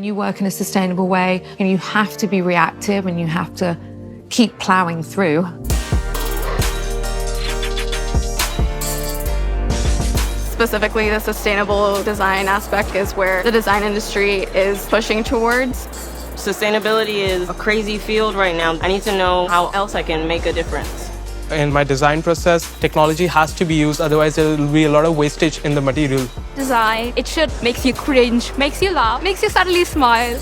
you work in a sustainable way, and you have to be reactive and you have to keep plowing through. Specifically, the sustainable design aspect is where the design industry is pushing towards. Sustainability is a crazy field right now. I need to know how else I can make a difference. In my design process, technology has to be used, otherwise there will be a lot of wastage in the material. Design, it should make you cringe, makes you laugh, makes you suddenly smile.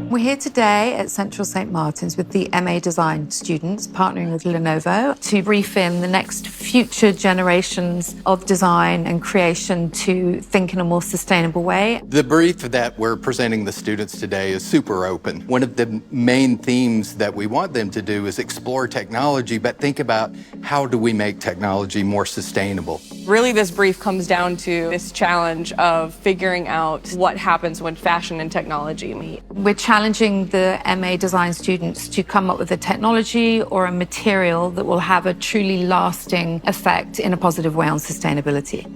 We're here today at Central St. Martin's with the MA Design students, partnering with Lenovo to brief in the next future generations of design and creation to think in a more sustainable way. The brief that we're presenting the students today is super open. One of the main themes that we want them to do is explore technology, but think about how do we make technology more sustainable. Really, this brief comes down to this challenge of figuring out what happens when fashion and technology meet. We're challenging the MA Design students to come up with a technology or a material that will have a truly lasting effect in a positive way on sustainability.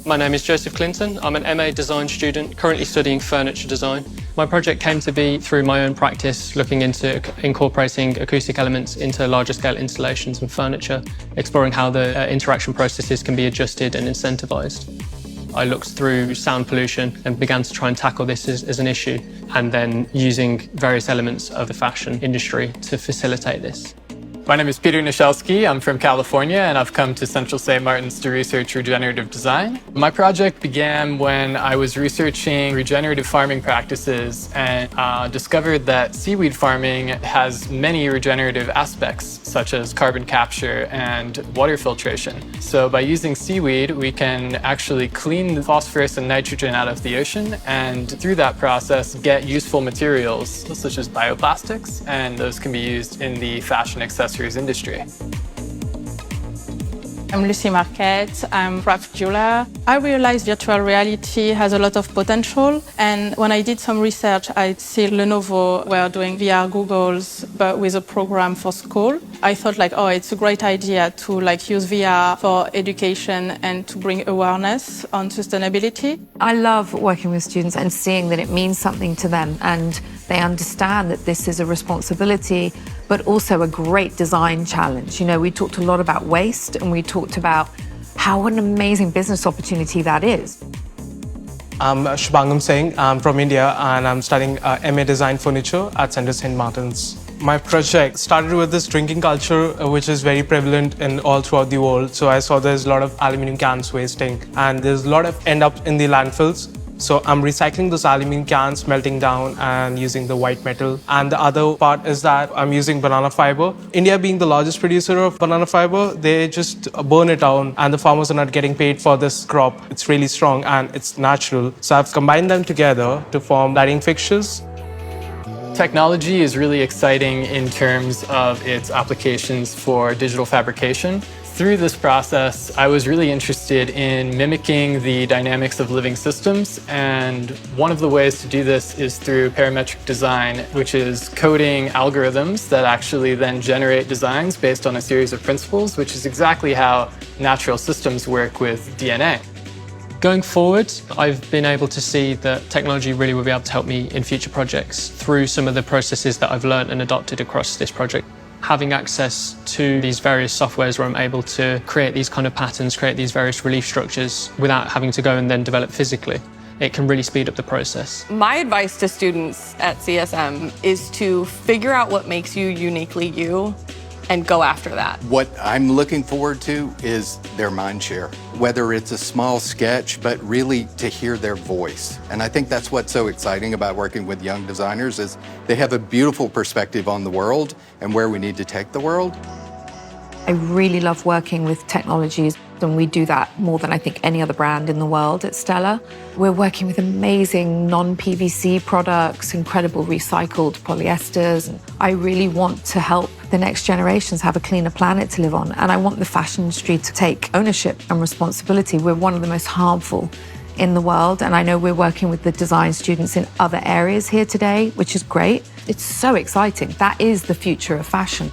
My name is Joseph Clinton. I'm an MA Design student currently studying furniture design. My project came to be through my own practice, looking into incorporating acoustic elements into larger scale installations and furniture, exploring how the interaction processes can be adjusted and incentivized. I looked through sound pollution and began to try and tackle this as an issue, and then using various elements of the fashion industry to facilitate this. My name is Peter Nishelski. I'm from California, and I've come to Central St. Martin's to research regenerative design. My project began when I was researching regenerative farming practices and discovered that seaweed farming has many regenerative aspects, such as carbon capture and water filtration. So by using seaweed, we can actually clean the phosphorus and nitrogen out of the ocean, and through that process, get useful materials, such as bioplastics, and those can be used in the fashion accessories industry. I'm Lucy Marquette, I'm craft jeweler. I realized virtual reality has a lot of potential, and when I did some research, I see Lenovo were doing VR goggles, but with a program for school. I thought it's a great idea to use VR for education and to bring awareness on sustainability. I love working with students and seeing that it means something to them and they understand that this is a responsibility, but also a great design challenge. You know, we talked a lot about waste and we talked about how an amazing business opportunity that is. I'm Shubhangam Singh. I'm from India and I'm studying MA Design Furniture at Central St. Martin's. My project started with this drinking culture, which is very prevalent in all throughout the world. So I saw there's a lot of aluminium cans wasting and there's a lot of end up in the landfills. So I'm recycling those aluminum cans, melting down and using the white metal. And the other part is that I'm using banana fiber. India being the largest producer of banana fiber, they just burn it down and the farmers are not getting paid for this crop. It's really strong and it's natural. So I've combined them together to form lighting fixtures. Technology is really exciting in terms of its applications for digital fabrication. Through this process, I was really interested in mimicking the dynamics of living systems, and one of the ways to do this is through parametric design, which is coding algorithms that actually then generate designs based on a series of principles, which is exactly how natural systems work with DNA. Going forward, I've been able to see that technology really will be able to help me in future projects through some of the processes that I've learned and adopted across this project. Having access to these various softwares where I'm able to create these kind of patterns, create these various relief structures without having to go and then develop physically, it can really speed up the process. My advice to students at CSM is to figure out what makes you uniquely you and go after that. What I'm looking forward to is their mind share, whether it's a small sketch, but really to hear their voice. And I think that's what's so exciting about working with young designers is they have a beautiful perspective on the world and where we need to take the world. I really love working with technologies, and we do that more than I think any other brand in the world at Stella. We're working with amazing non-PVC products, incredible recycled polyesters. And I really want to help the next generations have a cleaner planet to live on. And I want the fashion industry to take ownership and responsibility. We're one of the most harmful in the world, and I know we're working with the design students in other areas here today, which is great. It's so exciting. That is the future of fashion.